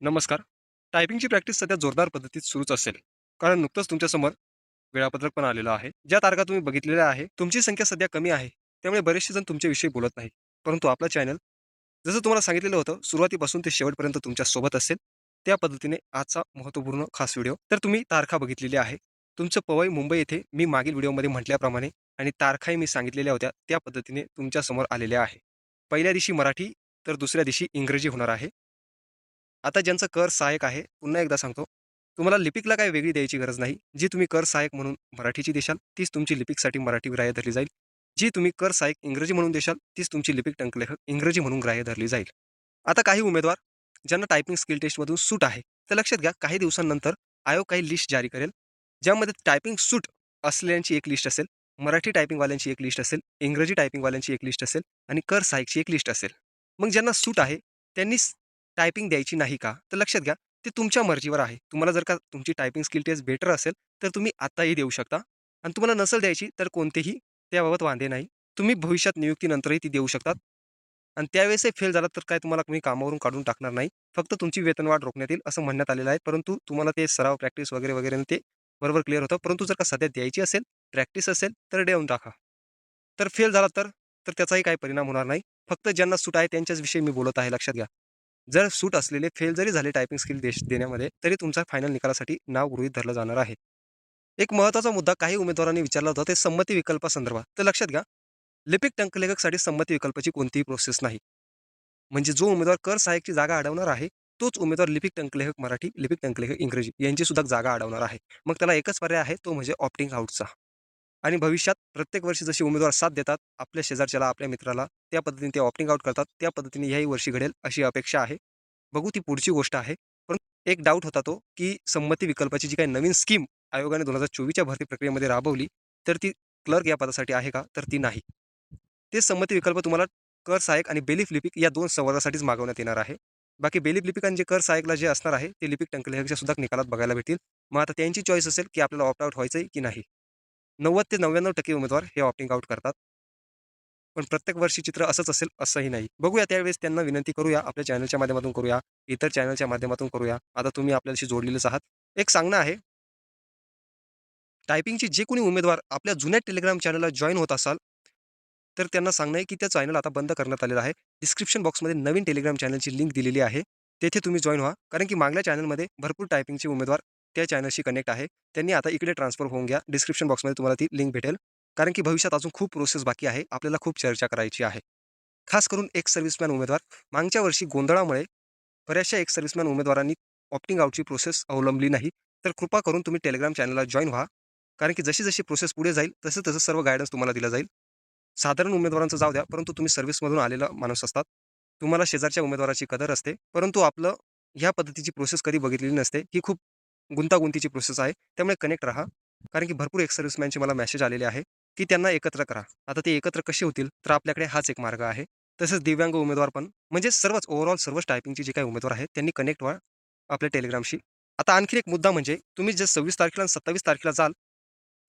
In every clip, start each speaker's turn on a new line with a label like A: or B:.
A: नमस्कार. टायपिंगची प्रॅक्टिस सध्या जोरदार पद्धतीत सुरूच असेल. कारण नुकतंच तुमच्यासमोर वेळापत्रक पण आलेलं आहे. ज्या तारखा तुम्ही बघितलेल्या आहे, तुमची संख्या सध्या कमी आहे. त्यामुळे बरेचसे जण तुमच्याविषयी बोलत नाही. परंतु आपलं चॅनल जसं तुम्हाला सांगितलेलं होतं, सुरुवातीपासून ते शेवटपर्यंत तुमच्या सोबत असेल. त्या पद्धतीने आजचा महत्त्वपूर्ण खास व्हिडिओ. तर तुम्ही तारखा बघितलेली आहे. तुमचं पवई मुंबई येथे मी मागील व्हिडिओमध्ये म्हटल्याप्रमाणे आणि तारखाही मी सांगितलेल्या होत्या, त्या पद्धतीने तुमच्यासमोर आलेल्या आहे. पहिल्या दिवशी मराठी, तर दुसऱ्या दिवशी इंग्रजी होणार आहे. आता ज्यांचं कर सहाय्यक आहे, पुन्हा एकदा सांगतो, तुम्हाला लिपिकला काही वेगळी द्यायची गरज नाही. जी तुम्ही कर सहाय्यक म्हणून मराठीची देशाल, तीच तुमची लिपिकसाठी मराठी ग्राह्य धरली जाईल. जी तुम्ही कर सहाय्यक इंग्रजी म्हणून देशाल, तीच तुमची लिपिक टंकलेखक इंग्रजी म्हणून ग्राह्य धरली जाईल. आता काही उमेदवार ज्यांना टायपिंग स्किल टेस्टमधून सूट आहे, तर लक्षात घ्या काही दिवसांनंतर आयोग काही लिस्ट जारी करेल, ज्यामध्ये टायपिंग सूट असलेल्यांची एक लिस्ट असेल, मराठी टायपिंगवाल्यांची एक लिस्ट असेल, इंग्रजी टायपिंगवाल्यांची एक लिस्ट असेल आणि कर सहाय्यकची एक लिस्ट असेल. मग ज्यांना सूट आहे, त्यांनी टायपिंग द्यायची नाही का? तर लक्षात घ्या, ते तुमच्या मर्जीवर आहे. तुम्हाला जर का तुमची टायपिंग स्किल टेस्ट बेटर असेल, तर तुम्ही आत्ताही देऊ शकता आणि तुम्हाला नसेल द्यायची, तर कोणतेही त्याबाबत वांधे नाही. तुम्ही भविष्यात नियुक्तीनंतरही ती देऊ शकतात आणि त्यावेळेसही फेल झालात, तर काय तुम्हाला कोणी कामावरून काढून टाकणार नाही. फक्त तुमची वेतनवाढ रोखण्यात येईल, असं म्हणण्यात आलेलं आहे. परंतु तुम्हाला ते सराव, प्रॅक्टिस वगैरे, वगैरे ते बरोबर क्लिअर होतं. परंतु जर का सध्या द्यायची असेल, प्रॅक्टिस असेल, तर देऊन टाका. तर फेल झालात तर त्याचाही काही परिणाम होणार नाही. फक्त ज्यांना सूट आहे त्यांच्याच विषयी मी बोलत आहे, लक्षात घ्या. जर सूट असलेले फेल जरी झाले टायपिंग स्किल देण्यामध्ये, तरी तुमच्या फायनल निकालासाठी नाव गृहीत धरलं जाणार आहे. एक महत्त्वाचा मुद्दा काही उमेदवारांनी विचारला होता, ते संमती विकल्पासंदर्भात. तर लक्षात घ्या, लिपिक टंकलेखकसाठी संमती विकल्पाची कोणतीही प्रोसेस नाही. म्हणजे जो उमेदवार कर सहाय्यकची जागा अडवणार आहे, तोच उमेदवार लिपिक टंकलेखक मराठी, लिपिक टंकलेखक इंग्रजी यांची सुद्धा जागा अडवणार आहे. मग त्याला एकच पर्याय आहे, तो म्हणजे ऑप्टिंग आउटचा. आणि भविष्यात प्रत्येक वर्षी जसे उमेदवार साथ देतात, आपल्या शेजारच्याला, आपल्या मित्राला, त्या पद्धतीने ते ऑप्टिंग आउट करतात. त्या पद्धतीने ह्याही वर्षी घडेल अशी अपेक्षा आहे. बघू ती पुढची गोष्ट आहे. परंतु एक डाऊट होता तो, की संमती विकल्पाची जी काही नवीन स्कीम आयोगाने 2024च्या भरती प्रक्रियेमध्ये राबवली, तर ती क्लर्क या पदासाठी आहे का? तर ती नाही. ते संमती विकल्प तुम्हाला कर सहाय्यक आणि बेलीफ लिपिक या 2 संवर्गासाठीच मागवण्यात येणार आहे. बाकी बेलीफ लिपिक आणि जे कर सहाय्यकला जे असणार आहे, ते लिपिक टंकलेखकच्या सुद्धा निकालात बघायला भेटतील. मग आता त्यांची चॉईस असेल, की आपल्याला ऑप्ट आउट व्हायचंय की नाही. 90 ते 99% उमेदवार हे ऑप्टिंग आउट करतात. पण प्रत्येक वर्षी चित्र असंच असेल असंही नाही. बघूया त्यावेळेस त्यांना विनंती करूया, आपल्या चॅनलच्या माध्यमातून करूया, इतर चॅनलच्या माध्यमातून करूया. आता तुम्ही आपल्याशी जोडलेलेच आहात. एक सांगणं आहे, टायपिंगचे जे कोणी उमेदवार आपल्या जुन्या टेलिग्राम चॅनलला जॉइन होत असाल, तर त्यांना सांगणं आहे, की त्या चॅनल आता बंद करण्यात आलेलं आहे. डिस्क्रिप्शन बॉक्समध्ये नवीन टेलिग्राम चॅनलची लिंक दिलेली आहे. तेथे तुम्ही जॉइन व्हा. कारण की मागल्या चॅनलमध्ये भरपूर टायपिंगचे उमेदवार त्या चॅनलशी कनेक्ट आहे. त्यांनी आता इकडे ट्रान्सफर होऊन घ्या. डिस्क्रिप्शन बॉक्समध्ये तुम्हाला ती लिंक भेटेल. कारण की भविष्यात अजून खूप प्रोसेस बाकी आहे. आपल्याला खूप चर्चा करायची आहे. खास करून एक्स सर्व्हिसमॅन उमेदवार मागच्या वर्षी गोंधळामुळे बऱ्याचशा एक्स सर्व्हिसमॅन उमेदवारांनी ऑप्टिंग आउटची प्रोसेस अवलंबली नाही. तर कृपा करून तुम्ही टेलिग्राम चॅनलला जॉइन व्हा. कारण की जशी-जशी प्रोसेस पुढे जाईल, तसं-तसं सर्व गाईडन्स तुम्हाला दिलं जाईल. साधारण उमेदवारांचं जाऊ द्या, परंतु तुम्ही सर्व्हिसमधून आलेला माणूस असतात. तुम्हाला शेजारच्या उमेदवाराची कदर असते. परंतु आपलं ह्या पद्धतीची प्रोसेस कधी बघितलेली नसते. ही खूप गुंतागुंतीची प्रोसेस आहे. त्यामुळे कनेक्ट राहा. कारण की भरपूर एक्स सर्व्हिसमॅनचे मला मेसेज आलेले आहे, की त्यांना एकत्र करा. आता ते एकत्र कसे होतील? तर आपल्याकडे हाच एक मार्ग आहे. तसेच दिव्यांग उमेदवार पण म्हणजे सर्वच ओव्हरऑल सर्वच टायपिंगचे जे काही उमेदवार आहेत, त्यांनी कनेक्ट व्हा आपल्या टेलिग्रामशी. आता आणखी एक मुद्दा म्हणजे तुम्ही जर 26 तारखेला आणि 27 तारखेला जाल,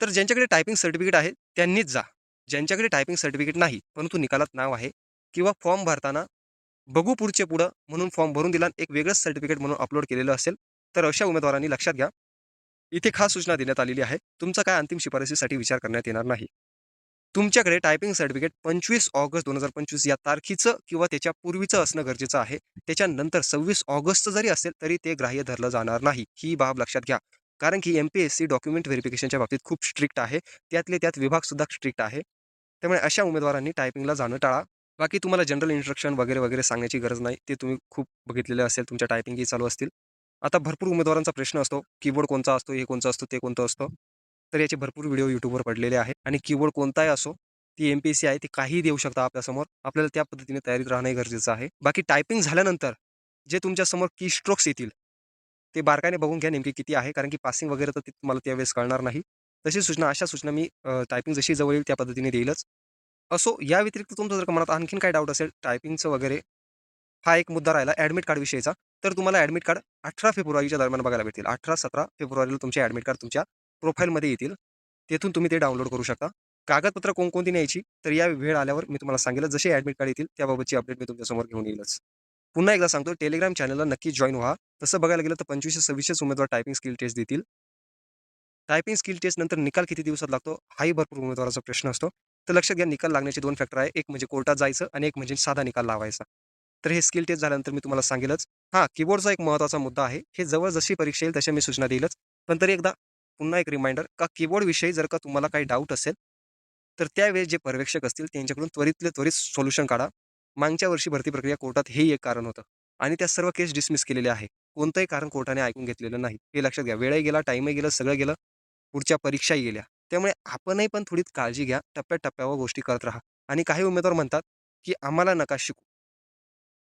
A: तर ज्यांच्याकडे टायपिंग सर्टिफिकेट आहे त्यांनीच जा. ज्यांच्याकडे टायपिंग सर्टिफिकेट नाही, परंतु निकालात नाव आहे किंवा फॉर्म भरताना बघू पुढचे पुढं म्हणून फॉर्म भरून दिला आणि एक वेगळंच सर्टिफिकेट म्हणून अपलोड केलेलं असेल, तर अशा उमेदवारांनी लक्षात घ्या, इथे खास सूचना देण्यात आलेली आहे. तुमचा काय अंतिम शिफारसीसाठी विचार करण्यात येणार नाही. तुमच्याकडे टायपिंग सर्टिफिकेट 25 ऑगस्ट 2025 या तारखेचं किंवा त्याच्या पूर्वीचं असणं गरजेचं आहे. त्याच्यानंतर 26 ऑगस्टचं जरी असेल, तरी ते ग्राह्य धरलं जाणार नाही. ही बाब लक्षात घ्या. कारण की एम-पी-एस-सी डॉक्युमेंट व्हेरिफिकेशनच्या बाबतीत खूप स्ट्रिक्ट आहे. त्यातले त्यात विभागसुद्धा स्ट्रिक्ट आहे. त्यामुळे अशा उमेदवारांनी टायपिंगला जाणं टाळा. बाकी तुम्हाला जनरल इन्स्ट्रक्शन वगैरे, वगैरे सांगण्याची गरज नाही. ते तुम्ही खूप बघितलेलं असेल, तुमच्या टायपिंगही चालू असतील. आता भरपूर उमेदवारांचा प्रश्न असतो, कीबोर्ड कोणता असतो, हे कोणतं असतं, ते कोणतं असतं. तर याचे भरपूर व्हिडिओ YouTubeवर पडलेले आहेत आणि कीबोर्ड कोणताही असो, ती एम-पी-एस-सी आहे, ती काहीही देऊ शकता आपल्यासमोर. आपल्याला त्या पद्धतीने तयारीत राहणंही गरजेचं आहे. बाकी टायपिंग झाल्यानंतर जे तुमच्यासमोर की स्ट्रोक्स येतील, ते बारकाईने बघून घ्या नेमके किती आहे. कारण की पासिंग वगैरे तर ते तुम्हाला त्यावेळेस कळणार नाही. तशी सूचना, अशा सूचना मी टायपिंग जशी जवळ येईल त्या पद्धतीने देईलच. असो, या व्यतिरिक्त तुमचं जर का मनात आणखीन काही डाऊट असेल टायपिंगचं वगैरे, हा एक मुद्दा राहिला ॲडमिट कार्ड विषयीचा. तर तुम्हाला ॲडमिट कार्ड 18 फेब्रुवारीच्या दरम्यान बघायला भेटतील. 18-17 फेब्रुवारीला तुमचे ॲडमिट कार्ड तुमच्या प्रोफाईलमध्ये येतील. तेथून तुम्ही ते डाउनलोड करू शकता. कागदपत्र कोणकोणती न्यायची, तर या वेळ आल्यावर मी तुम्हाला सांगेलच. जसे ॲडमिट कार्ड येतील त्याबाबतची अपडेट मी तुमच्यासमोर घेऊन येईलच. पुन्हा एकदा सांगतो, टेलिग्राम चॅनलला नक्की जॉइन व्हा. तसं बघायला गेलं तर 25-26 उमेदवार टायपिंग स्किल टेस्ट देतील. टायपिंग स्किल टेस्ट नंतर निकाल किती दिवसात लागतो, हाही भरपूर उमेदवाराचा प्रश्न असतो. तर लक्षात घ्या, निकाल लागण्याचे 2 फॅक्टर आहे. एक म्हणजे कोर्टात जायचं आणि एक म्हणजे साधा निकाल लावायचा. तर हे स्किल टेस्ट झाल्यानंतर मी तुम्हाला सांगेलच. हां, कीबोर्डचा एक महत्त्वाचा मुद्दा आहे. हे जवळ जशी परीक्षा येईल तशा मी सूचना देईलच. पण तरी एकदा पुन्हा एक रिमाइंडर का कीबोर्डविषयी जर का तुम्हाला काही डाऊट असेल, तर त्यावेळेस जे पर्यवेक्षक असतील त्यांच्याकडून त्वरितले त्वरित सोल्युशन काढा. मागच्या वर्षी भरती प्रक्रिया कोर्टात हेही एक कारण होतं आणि त्या सर्व केस डिसमिस केलेले आहे. कोणतंही कारण कोर्टाने ऐकून घेतलेलं नाही. हे लक्षात घ्या. वेळही गेला, टाईमही गेलं, सगळं गेलं. पुढच्या परीक्षाही गेल्या. त्यामुळे आपणही पण थोडी काळजी घ्या. टप्प्या गोष्टी करत राहा. आणि काही उमेदवार म्हणतात, की आम्हाला नका शिकू.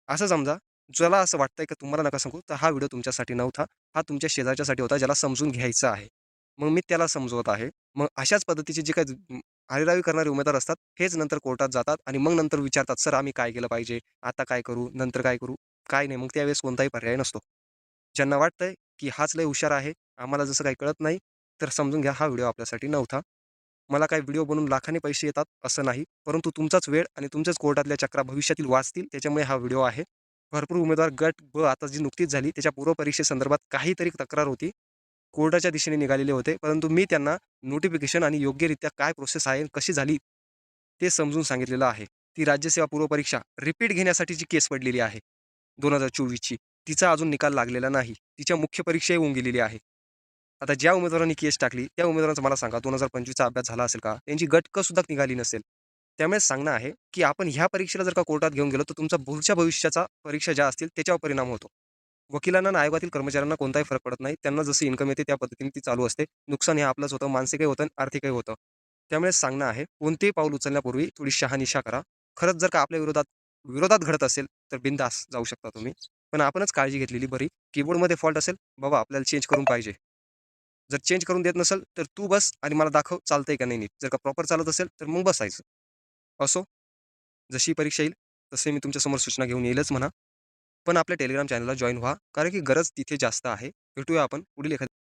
A: असं समजा, ज्याला असं वाटतंय की तुम्हाला नका सांगू, तर हा व्हिडिओ तुमच्यासाठी नव्हता. हा तुमच्या शेजारच्यासाठी होता, ज्याला समजून घ्यायचं आहे. मग मी त्याला समजवत आहे. मग अशाच पद्धतीचे जे काही आरेरावी करणारे उमेदवार असतात, हेच नंतर कोर्टात जातात आणि मग नंतर विचारतात, "सर आम्ही काय केलं पाहिजे? आता काय करू? नंतर काय करू?" काय नाही. मग त्यावेळेस कोणताही पर्याय नसतो. ज्यांना वाटतंय, की हाच लय हुशार आहे, आम्हाला जसं काही कळत नाही, तर समजून घ्या हा व्हिडिओ आपल्यासाठी नव्हता. मला काही व्हिडिओ बनवून लाखांनी पैसे येतात असं नाही. परंतु तुमचाच वेळ आणि तुमच्याच कोर्टातल्या चक्रा भविष्यातील वाचतील त्याच्यामुळे हा व्हिडिओ आहे. भरपूर उमेदवार गट ब आता जी नुकतीच झाली त्याच्या पूर्वपरीक्षेसंदर्भात काहीतरी तक्रार होती. कोर्टाच्या दिशेने निघालेले होते. परंतु मी त्यांना नोटिफिकेशन आणि योग्यरित्या काय प्रोसेस आहे, कशी झाली, ते समजून सांगितलेलं आहे. ती राज्यसेवा पूर्वपरीक्षा रिपीट घेण्यासाठीची केस पडलेली आहे 2024ची. तिचा अजून निकाल लागलेला नाही. तिच्या मुख्य परीक्षा येऊन गेलेली आहे. आता ज्या उमेदवारांनी केस टाकली, त्या उमेदवारांचं मला सांगा 2025चा अभ्यास झाला असेल का? त्यांची गटक सुद्धा निघाली नसेल. त्यामुळे सांगणं आहे, की आपण ह्या परीक्षेला जर का कोर्टात घेऊन गेलो, तर तुमचा पुढच्या भविष्याचा परीक्षा ज्या असतील त्याच्यावर परिणाम होतो. वकिलांना आणि आयोगातील कर्मचाऱ्यांना कोणताही फरक पडत नाही. त्यांना जशी इन्कम येते त्या पद्धतीने ती चालू असते. नुकसान हे आपलंच होतं, मानसिकही होतं आणि आर्थिकही होतं. त्यामुळे सांगणं आहे, कोणतेही पाऊल उचलण्यापूर्वी थोडी शहानिशा करा. खरंच जर का आपल्या विरोधात विरोधात घडत असेल, तर बिनधास्त जाऊ शकता तुम्ही. पण आपणच काळजी घेतलेली बरी. कीबोर्डमध्ये फॉल्ट असेल, बाबा आपल्याला चेंज करून पाहिजे. जर चेंज करून देत नसेल, तर तू बस आणि मला दाखव चालतंय का नाही नीट. जर का प्रॉपर चालत असेल, तर मग बसायचं. असो, जशी परीक्षा येईल, तसे मी तुमच्यासमोर सूचना घेऊन येईलच म्हणा. पण आपल्या टेलिग्राम चॅनलला जॉइन व्हा, कारण की गरज तिथे जास्त आहे. भेटूया आपण पुढील एखाद्या